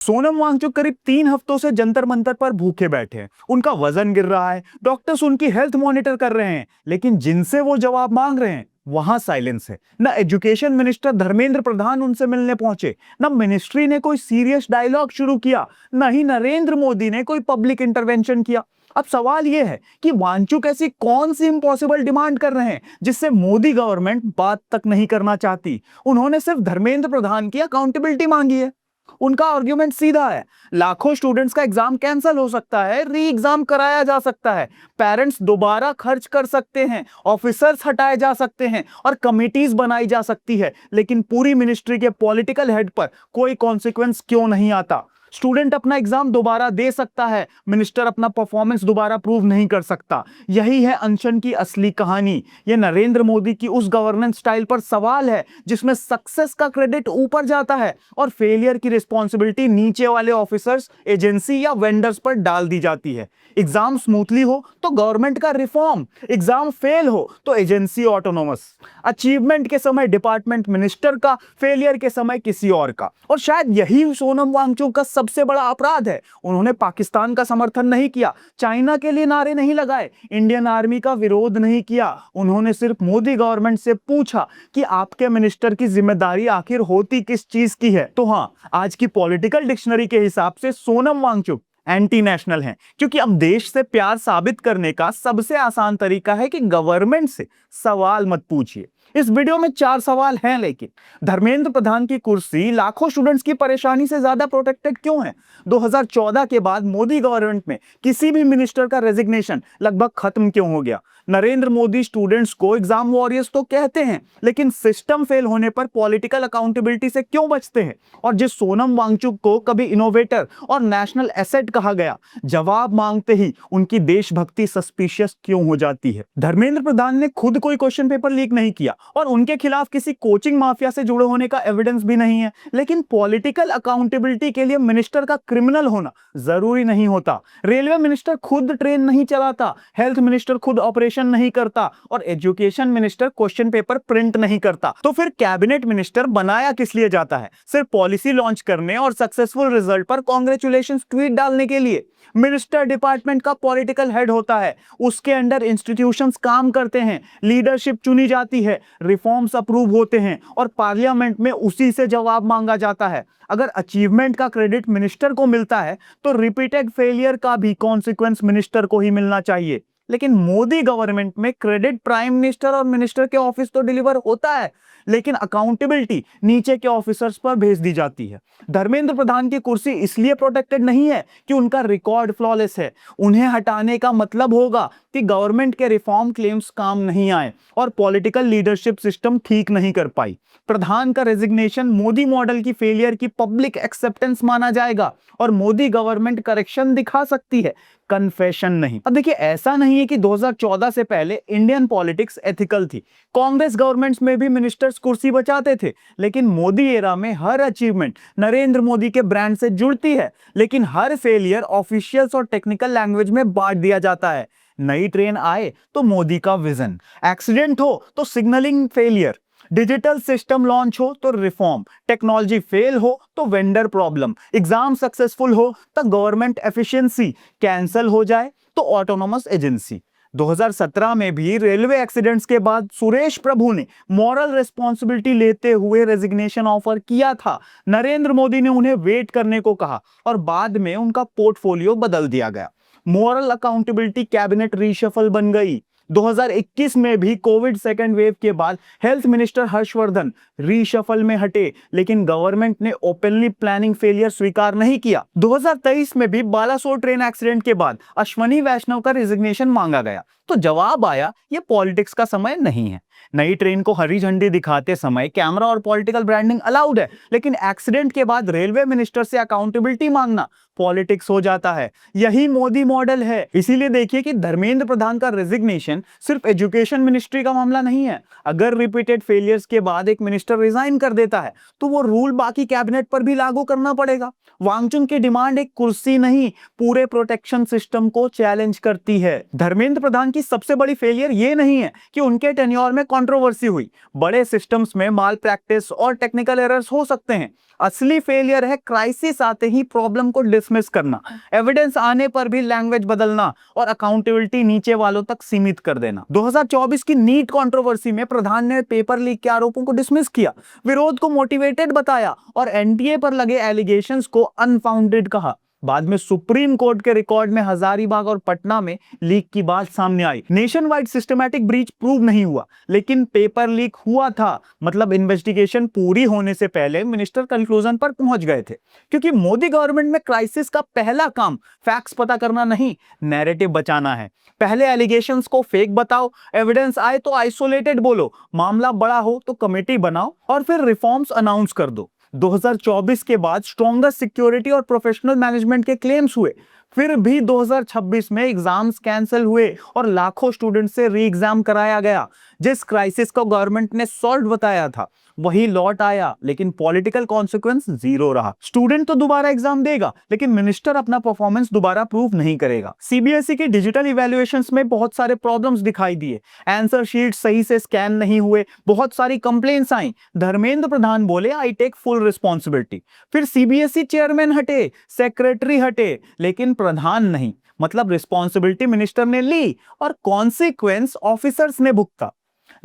सोनम वांगचुक करीब 3 हफ्तों से जंतर मंतर पर भूखे बैठे हैं। उनका वजन गिर रहा है, डॉक्टर्स उनकी हेल्थ मॉनिटर कर रहे हैं, लेकिन जिनसे वो जवाब मांग रहे हैं वहां साइलेंस है। न एजुकेशन मिनिस्टर धर्मेंद्र प्रधान उनसे मिलने पहुंचे, न मिनिस्ट्री ने कोई सीरियस डायलॉग शुरू किया, न ही नरेंद्र मोदी ने कोई पब्लिक इंटरवेंशन किया। अब सवाल यह है कि वांगचुक ऐसी कौन सी इम्पॉसिबल डिमांड कर रहे हैं जिससे मोदी गवर्नमेंट बात तक नहीं करना चाहती। उन्होंने सिर्फ धर्मेंद्र प्रधान की अकाउंटेबिलिटी मांगी है। उनका आर्ग्यूमेंट सीधा है, लाखों स्टूडेंट्स का एग्जाम कैंसिल हो सकता है, री एग्जाम कराया जा सकता है, पेरेंट्स दोबारा खर्च कर सकते हैं, ऑफिसर्स हटाए जा सकते हैं और कमिटीज बनाई जा सकती है, लेकिन पूरी मिनिस्ट्री के पॉलिटिकल हेड पर कोई कॉन्सिक्वेंस क्यों नहीं आता। स्टूडेंट अपना एग्जाम दोबारा दे सकता है, मिनिस्टर अपना परफॉर्मेंस दोबारा प्रूव नहीं कर सकता। यही है अनशन की असली कहानी। यह नरेंद्र मोदी की उस गवर्नेंस स्टाइल पर सवाल है जिसमें सक्सेस का क्रेडिट ऊपर जाता है और फेलियर की रिस्पॉन्सिबिलिटी नीचे वाले ऑफिसर्स, एजेंसी या वेंडर्स पर डाल दी जाती है। एग्जाम स्मूथली हो तो गवर्नमेंट का रिफॉर्म, एग्जाम फेल हो तो एजेंसी ऑटोनोमस, अचीवमेंट के समय डिपार्टमेंट मिनिस्टर का, फेलियर के समय किसी और का। और शायद यही सोनम वांगचुक का सबसे बड़ा अपराध है। उन्होंने पाकिस्तान का समर्थन नहीं किया, चाइना के लिए नारे नहीं लगाए, इंडियन आर्मी का विरोध नहीं किया। उन्होंने सिर्फ मोदी गवर्नमेंट से पूछा कि आपके मिनिस्टर की जिम्मेदारी आखिर होती किस चीज की है। तो हाँ, आज की पॉलिटिकल डिक्शनरी के हिसाब से सोनम वांगचुक एंटी नेशनल हैं, क्योंकि अब देश से प्यार साबित करने का सबसे आसान तरीका है कि गवर्नमेंट से सवाल मत पूछिए। इस वीडियो में 4 सवाल हैं, लेकिन धर्मेंद्र प्रधान की कुर्सी लाखों स्टूडेंट्स की परेशानी से ज्यादा प्रोटेक्टेड क्यों है? 2014 के बाद मोदी गवर्नमेंट में किसी भी मिनिस्टर का रेजिग्नेशन लगभग खत्म क्यों हो गया? नरेंद्र मोदी स्टूडेंट्स को एग्जाम वॉरियर्स तो कहते हैं, लेकिन सिस्टम फेल होने पर पॉलिटिकल अकाउंटेबिलिटी से क्यों बचते हैं? और जिस सोनम वांगचुक को कभी इनोवेटर और नेशनल एसेट कहा गया, जवाब मांगते ही उनकी देशभक्ति सस्पिशियस क्यों हो जाती है? धर्मेंद्र प्रधान ने खुद कोई क्वेश्चन पेपर लीक नहीं किया और उनके खिलाफ किसी कोचिंग माफिया से जुड़े होने का एविडेंस भी नहीं है, लेकिन पॉलिटिकल अकाउंटेबिलिटी के लिए मिनिस्टर का क्रिमिनल होना जरूरी नहीं होता। रेलवे मिनिस्टर खुद ट्रेन नहीं चलाता, हेल्थ मिनिस्टर खुद ऑपरेशन नहीं करता और education minister question paper print नहीं करता। तो फिर कैबिनेट मिनिस्टर बनाया किस लिए जाता है? सिर्फ पॉलिसी लॉन्च करने और सक्सेसफुल रिजल्ट पर कांग्रेचुलेशंस ट्वीट डालने के लिए। मिनिस्टर डिपार्टमेंट का पॉलिटिकल हेड होता है, उसके अंडर इंस्टीट्यूशंस काम करते हैं, लीडरशिप चुनी जाती है, रिफॉर्म्स अप्रूव होते हैं और पार्लियामेंट में उसी से जवाब मांगा जाता है। अगर अचीवमेंट का क्रेडिट मिनिस्टर को मिलता है तो रिपीटेड फेलियर का भी कॉन्सिक्वेंस मिनिस्टर को ही मिलना चाहिए। लेकिन मोदी गवर्नमेंट में क्रेडिट प्राइम मिनिस्टर और मिनिस्टर के ऑफिस तो डिलीवर होता है, लेकिन अकाउंटेबिलिटी नीचे के ऑफिसर्स पर भेज दी जाती है। धर्मेंद्र प्रधान की कुर्सी इसलिए प्रोटेक्टेड नहीं है कि उनका रिकॉर्ड फ्लॉलेस है। उन्हें हटाने का मतलब होगा कि गवर्नमेंट के रिफॉर्म क्लेम्स काम नहीं आए और पॉलिटिकल लीडरशिप सिस्टम ठीक नहीं कर पाई। प्रधान का रेजिग्नेशन मोदी मॉडल की फेलियर की पब्लिक एक्सेप्टेंस माना जाएगा और मोदी गवर्नमेंट करेक्शन दिखा सकती है, कन्फेशन नहीं। अब देखिए, ऐसा नहीं है कि 2014 से पहले इंडियन पॉलिटिक्स एथिकल थी। कांग्रेस गवर्नमेंट्स में भी मिनिस्टर्स कुर्सी बचाते थे, लेकिन मोदी एरा में हर अचीवमेंट नरेंद्र मोदी के ब्रांड से जुड़ती है, लेकिन हर फेलियर ऑफिशियल्स और टेक्निकल लैंग्वेज में बांट दिया जाता है। नई ट्रेन आए तो मोदी का विजन, एक्सीडेंट हो तो signalling failure, digital system launch हो तो रिफॉर्म, टेक्नोलॉजी फेल हो तो वेंडर प्रॉब्लम, एग्जाम सक्सेसफुल हो तो गवर्नमेंट एफिशिएंसी, कैंसल हो जाए तो ऑटोनोमस एजेंसी। 2017 में भी रेलवे एक्सीडेंट्स के बाद सुरेश प्रभु ने मॉरल रिस्पॉन्सिबिलिटी लेते हुए रेजिग्नेशन ऑफर किया था। नरेंद्र मोदी ने उन्हें वेट करने को कहा और बाद में उनका पोर्टफोलियो बदल दिया गया। मॉरल अकाउंटेबिलिटी कैबिनेट रीशफल बन गई। 2021 में भी कोविड सेकेंड वेव के बाद हेल्थ मिनिस्टर हर्षवर्धन रीशफल में हटे, लेकिन गवर्नमेंट ने ओपनली प्लानिंग फेलियर स्वीकार नहीं किया। 2023 में भी बालासोर ट्रेन एक्सीडेंट के बाद अश्वनी वैष्णव का रेजिग्नेशन मांगा गया, तो जवाब आया, ये पॉलिटिक्स का समय नहीं है। नई ट्रेन को हरी झंडी दिखाते समय कैमरा और पॉलिटिकल ब्रांडिंग अलाउड है, लेकिन एक्सीडेंट के बाद रेलवे मिनिस्टर से अकाउंटेबिलिटी मांगना पॉलिटिक्स हो जाता है। यही मोदी मॉडल है। इसीलिए देखिए कि धर्मेंद्र प्रधान का रेजिग्नेशन करप्शन सिर्फ एजुकेशन मिनिस्ट्री का मामला नहीं है। अगर रिपीटेड फेलियर्स के बाद एक मिनिस्टर रिजाइन कर देता है तो वो रूल बाकी कैबिनेट पर भी लागू करना पड़ेगा। वांगचुक की डिमांड एक कुर्सी नहीं, पूरे प्रोटेक्शन सिस्टम को चैलेंज करती है। धर्मेंद्र प्रधान की सबसे बड़ी फेलियर ये नहीं है कि उनके टेन्योर में कंट्रोवर्सी हुई। बड़े सिस्टम्स में माल प्रैक्टिस और टेक्निकल एरर्स हो सकते हैं। असली फेलियर है क्राइसिस आते ही प्रॉब्लम को डिसमिस करना, एविडेंस आने पर भी लैंग्वेज बदलना और अकाउंटेबिलिटी नीचे वालों तक सीमित कर देना। 2024 की नीट कंट्रोवर्सी में प्रधान ने पेपर लीक के आरोपों को डिसमिस किया, विरोध को मोटिवेटेड बताया और एनटीए पर लगे एलिगेशंस को अनफाउंडेड कहा। बाद में सुप्रीम कोर्ट के रिकॉर्ड में हजारीबाग और पटना में लीक की बात सामने आई। Nationwide systematic breach prove नहीं हुआ, लेकिन पेपर लीक हुआ था, मतलब इन्वेस्टिगेशन पूरी होने से पहले मिनिस्टर कंक्लूजन पर पहुंच गए थे। क्योंकि मोदी गवर्नमेंट में क्राइसिस का पहला काम फैक्ट्स पता करना नहीं, नैरेटिव बचाना है। पहले एलिगेशंस को फेक बताओ, एविडेंस आए तो आइसोलेटेड बोलो, मामला बड़ा हो तो कमेटी बनाओ और फिर रिफॉर्म्स अनाउंस कर दो। 2024 के बाद स्ट्रॉन्गर सिक्योरिटी और प्रोफेशनल मैनेजमेंट के क्लेम्स हुए, फिर भी 2026 में एग्जाम्स कैंसिल हुए और लाखों स्टूडेंट से री एग्जाम कराया गया। जिस क्राइसिस को गवर्नमेंट ने सॉल्व बताया था वही लौट आया, लेकिन पॉलिटिकल कॉन्सिक्वेंस जीरो रहा। स्टूडेंट तो दोबारा एग्जाम देगा, लेकिन मिनिस्टर अपना परफॉर्मेंस दोबारा प्रूव नहीं करेगा। सीबीएसई की डिजिटल इवैल्यूएशंस में बहुत सारे प्रॉब्लम्स दिखाई दिए, आंसर शीट सही से स्कैन नहीं हुए, बहुत सारी कंप्लेंट्स आई। धर्मेंद्र प्रधान बोले आई टेक फुल रिस्पॉन्सिबिलिटी। फिर सीबीएसई चेयरमैन हटे, सेक्रेटरी हटे, लेकिन प्रधान नहीं, मतलब रिस्पॉन्सिबिलिटी मिनिस्टर ने ली और कॉन्सिक्वेंस ऑफिसर्स ने भुगता।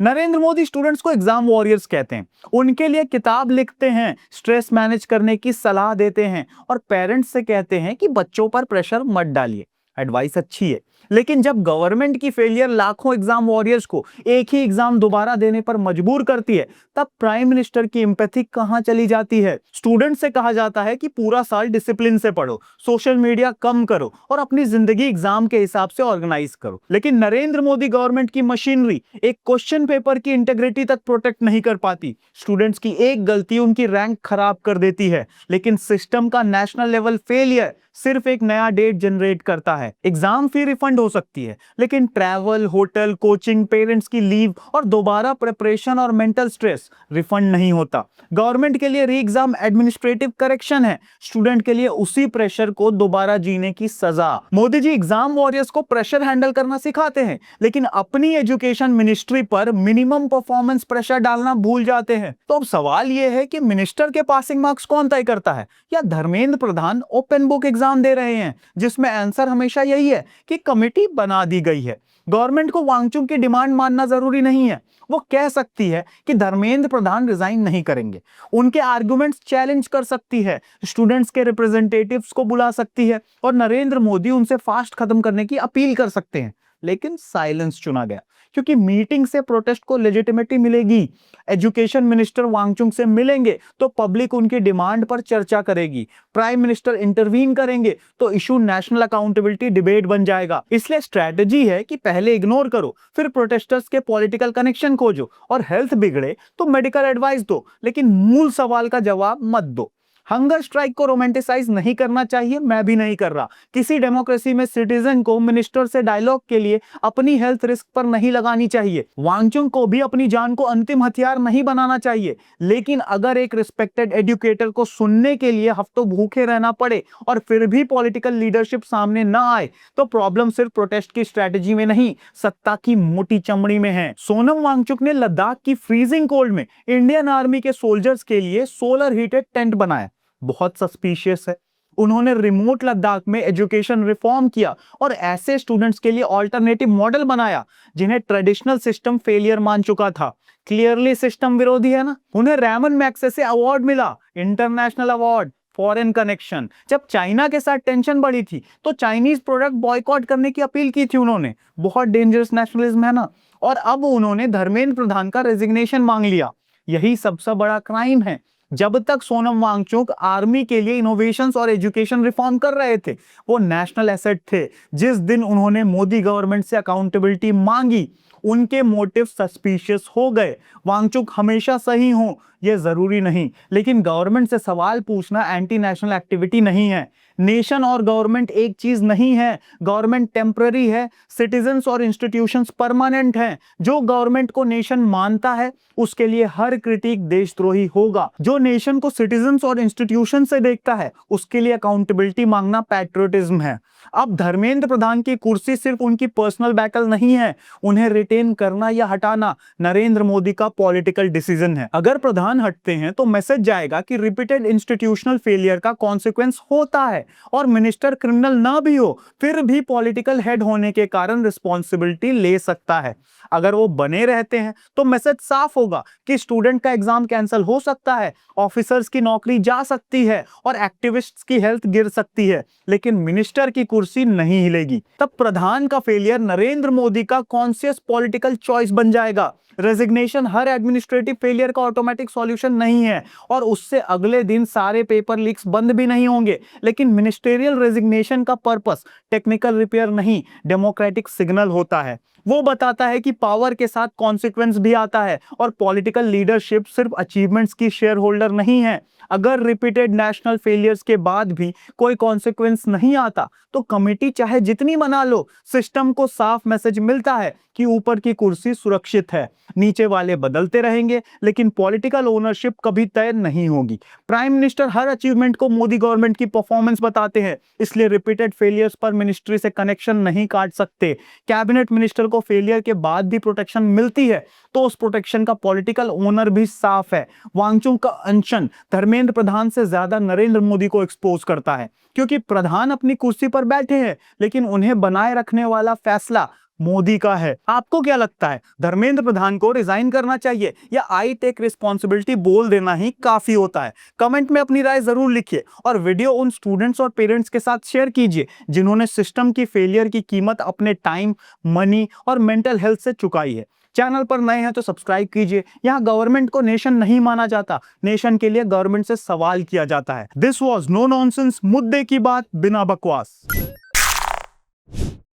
नरेंद्र मोदी स्टूडेंट्स को एग्जाम वॉरियर्स कहते हैं, उनके लिए किताब लिखते हैं, स्ट्रेस मैनेज करने की सलाह देते हैं और पेरेंट्स से कहते हैं कि बच्चों पर प्रेशर मत डालिए। एडवाइस अच्छी है, लेकिन जब गवर्नमेंट की फेलियर लाखों एग्जाम वॉरियर्स को एक ही एग्जाम दोबारा देने पर मजबूर करती है, तब प्राइम मिनिस्टर की एम्पैथी कहां चली जाती है। स्टूडेंट से कहा जाता है कि पूरा साल डिसिप्लिन से पढ़ो, सोशल मीडिया कम करो और अपनी जिंदगी एग्जाम के हिसाब से ऑर्गेनाइज करो। लेकिन नरेंद्र मोदी गवर्नमेंट की मशीनरी एक क्वेश्चन पेपर की इंटेग्रिटी तक प्रोटेक्ट नहीं कर पाती। स्टूडेंट्स की एक गलती उनकी रैंक खराब कर देती है, लेकिन सिस्टम का नेशनल लेवल फेलियर सिर्फ एक नया डेट जनरेट करता है। एग्जाम फी रिफंड हो सकती है, लेकिन ट्रैवल, होटल, कोचिंग, पेरेंट्स की लीव और दोबारा प्रिपरेशन और मेंटल स्ट्रेस रिफंड नहीं होता। गवर्नमेंट के लिए री एग्जाम एडमिनिस्ट्रेटिव करेक्शन है, स्टूडेंट के लिए उसी प्रेशर को दोबारा जीने की सजा। मोदी जी एग्जाम वॉरियर्स को प्रेशर हैंडल करना सिखाते हैं, लेकिन अपनी एजुकेशन मिनिस्ट्री पर मिनिमम परफॉर्मेंस प्रेशर डालना भूल जाते हैं। तो अब सवाल यह है कि मिनिस्टर के पासिंग मार्क्स कौन तय करता है, या Dharmendra Pradhan open book exam दे रहे हैं जिसमें आंसर हमेशा यही है कि कमेटी बना दी गई है। गवर्नमेंट को वांगचुक की डिमांड मानना जरूरी नहीं है, वो कह सकती है कि धर्मेंद्र प्रधान रिजाइन नहीं करेंगे, उनके आर्गुमेंट्स चैलेंज कर सकती है, स्टूडेंट्स के रिप्रेजेंटेटिव्स को बुला सकती है और नरेंद्र मोदी उनसे फास्ट खत्म करने की अपील कर सकते हैं। लेकिन साइलेंस चुना गया, क्योंकि मीटिंग से प्रोटेस्ट को लेजिटिमेटी मिलेगी। एजुकेशन मिनिस्टर वांगचुक से मिलेंगे तो पब्लिक उनकी डिमांड पर चर्चा करेगी, प्राइम मिनिस्टर इंटरवीन करेंगे तो इशू नेशनल अकाउंटेबिलिटी डिबेट बन जाएगा। इसलिए स्ट्रेटजी है कि पहले इग्नोर करो, फिर प्रोटेस्टर्स के पॉलिटिकल कनेक्शन खोजो और हेल्थ बिगड़े तो मेडिकल एडवाइस दो, लेकिन मूल सवाल का जवाब मत दो। हंगर स्ट्राइक को रोमांटिसाइज नहीं करना चाहिए, मैं भी नहीं कर रहा। किसी डेमोक्रेसी में सिटीजन को मिनिस्टर से डायलॉग के लिए अपनी हेल्थ रिस्क पर नहीं लगानी चाहिए। वांगचुक को भी अपनी जान को अंतिम हथियार नहीं बनाना चाहिए, लेकिन अगर एक रिस्पेक्टेड एजुकेटर को सुनने के लिए हफ्तों भूखे रहना पड़े और फिर भी पॉलिटिकल लीडरशिप सामने ना आए, तो प्रॉब्लम सिर्फ प्रोटेस्ट की स्ट्रेटेजी में नहीं, सत्ता की मोटी चमड़ी में है। सोनम वांगचुक ने लद्दाख की फ्रीजिंग कोल्ड में इंडियन आर्मी के सोल्जर्स के लिए सोलर हीटेड टेंट बनाया, बहुत सस्पिशियस है। उन्होंने रिमोट लद्दाख में एजुकेशन रिफॉर्म किया और ऐसे स्टूडेंट्स के लिए ऑल्टरनेटिव मॉडल बनाया जिन्हें ट्रेडिशनल सिस्टम फेलियर मान चुका था। क्लियरली सिस्टम विरोधी है ना। उन्हें रैमन मैग्सेसे अवार्ड मिला, इंटरनेशनल अवार्ड, फॉरेन कनेक्शन। जब चाइना के साथ टेंशन बढ़ी थी तो चाइनीज प्रोडक्ट बॉयकॉट करने की अपील की थी उन्होंने, बहुत डेंजरस नेशनलिज्म है ना। और अब उन्होंने धर्मेंद्र प्रधान का रेजिग्नेशन मांग लिया, यही सबसे बड़ा क्राइम है। जब तक सोनम वांगचुक आर्मी के लिए इनोवेशंस और एजुकेशन रिफॉर्म कर रहे थे, वो नेशनल एसेट थे। जिस दिन उन्होंने मोदी गवर्नमेंट से अकाउंटेबिलिटी मांगी, उनके मोटिव सस्पिशियस हो गए। वांगचुक हमेशा सही हो, ये जरूरी नहीं, लेकिन गवर्नमेंट से सवाल पूछना एंटी नेशनल एक्टिविटी नहीं है। नेशन और गवर्नमेंट एक चीज नहीं है। गवर्नमेंट टेम्पररी है, सिटीजन्स और इंस्टीट्यूशंस परमानेंट हैं। जो गवर्नमेंट को नेशन मानता है उसके लिए हर क्रिटिक देशद्रोही होगा। जो नेशन को सिटीजन्स और इंस्टीट्यूशन से देखता है उसके लिए अकाउंटेबिलिटी मांगना पैट्रियटिज्म है। अब धर्मेंद्र प्रधान की कुर्सी सिर्फ उनकी पर्सनल बैटल नहीं है, उन्हें रिटेन करना या हटाना नरेंद्र मोदी का पॉलिटिकल डिसीजन है। अगर प्रधान हटते हैं तो मैसेज जाएगा कि रिपीटेड इंस्टीट्यूशनल फेलियर का कॉन्सिक्वेंस होता है, और मिनिस्टर क्रिमिनल ना भी हो फिर भी पॉलिटिकल हेड होने के कारण रिस्पॉन्सिबिलिटी ले सकता है। अगर वो बने रहते हैं तो मैसेज साफ होगा कि स्टूडेंट का एग्जाम कैंसिल हो सकता है, ऑफिसर्स की नौकरी जा सकती है और एक्टिविस्ट्स की हेल्थ गिर सकती है, लेकिन मिनिस्टर की कुर्सी नहीं हिलेगी। तब प्रधान का फेलियर नरेंद्र मोदी का कॉन्शियस पॉलिटिकल चॉइस बन जाएगा। रेजिग्नेशन हर एडमिनिस्ट्रेटिव फेलियर का ऑटोमेटिक सॉल्यूशन नहीं है, और उससे अगले दिन सारे पेपर लीक्स बंद भी नहीं होंगे। लेकिन मिनिस्टेरियल रेजिग्नेशन का पर्पस टेक्निकल रिपेयर नहीं, डेमोक्रेटिक सिग्नल होता है। वो बताता है कि पावर के साथ कॉन्सिक्वेंस भी आता है, और पॉलिटिकल लीडरशिप सिर्फ अचीवमेंट्स की शेयर होल्डर नहीं है। अगर रिपीटेड नेशनल फेलियर्स के बाद भी कोई कॉन्सिक्वेंस नहीं आता तो कमेटी चाहे जितनी बना लो, सिस्टम को साफ मैसेज मिलता है कि ऊपर की कुर्सी सुरक्षित है, नीचे वाले बदलते रहेंगे, लेकिन पॉलिटिकल ओनरशिप कभी तय नहीं होगी। प्राइम मिनिस्टर हर अचीवमेंट को मोदी गवर्नमेंट की परफॉर्मेंस बताते हैं, इसलिए रिपीटेड फेलियर्स पर मिनिस्ट्री से कनेक्शन नहीं काट सकते। कैबिनेट मिनिस्टर को फेलियर के बाद भी प्रोटेक्शन मिलती है तो उस प्रोटेक्शन का पॉलिटिकल ओनर भी साफ है। वांगचुक का अनशन धर्मेंद्र प्रधान से ज्यादा नरेंद्र मोदी को एक्सपोज करता है, क्योंकि प्रधान अपनी कुर्सी पर बैठे हैं लेकिन उन्हें बनाए रखने वाला फैसला मोदी का है। आपको क्या लगता है, धर्मेंद्र प्रधान को रिजाइन करना चाहिए या आई टेक रिस्पॉन्सिबिलिटी बोल देना ही काफी होता है? कमेंट में अपनी राय जरूर लिखिए, और वीडियो उन स्टूडेंट्स और पेरेंट्स के साथ शेयर कीजिए जिन्होंने सिस्टम की फेलियर की कीमत अपने टाइम, मनी और मेंटल हेल्थ से चुकाई है। चैनल पर नए हैं तो सब्सक्राइब कीजिए। यहाँ गवर्नमेंट को नेशन नहीं माना जाता, नेशन के लिए गवर्नमेंट से सवाल किया जाता है। दिस वॉज नो नॉनसेंस, मुद्दे की बात बिना बकवास।